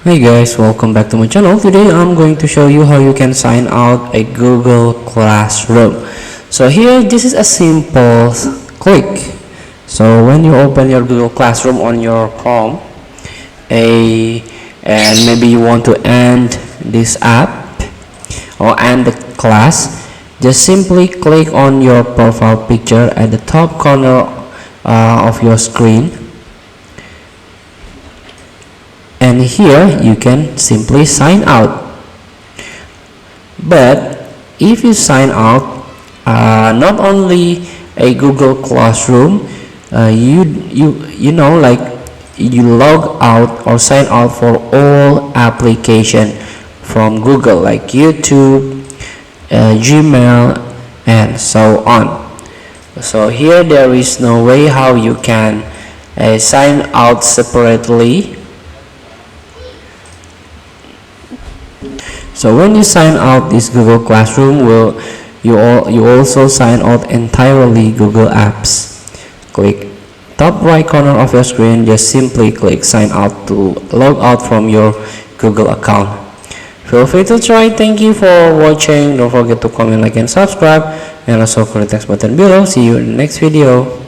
Hey guys, welcome back to my channel. Today I'm going to show you how you can sign out a Google Classroom. So here, this is a simple click. So when you open your Google Classroom on your Chrome, and maybe you want to end this app or end the class, just simply click on your profile picture at the top corner of your screen. And here you can simply sign out. But if you sign out, not only a Google Classroom, you know, like you log out or sign out for all application from Google, like YouTube, Gmail, and so on. So here there is no way how you can sign out separately. So when you sign out this Google Classroom, you also sign out entirely Google Apps. Click top right corner of your screen, just simply click sign out to log out from your Google account. Feel free to try. Thank you for watching. Don't forget to comment, like, and subscribe, and also click the text button below. See you in the next video.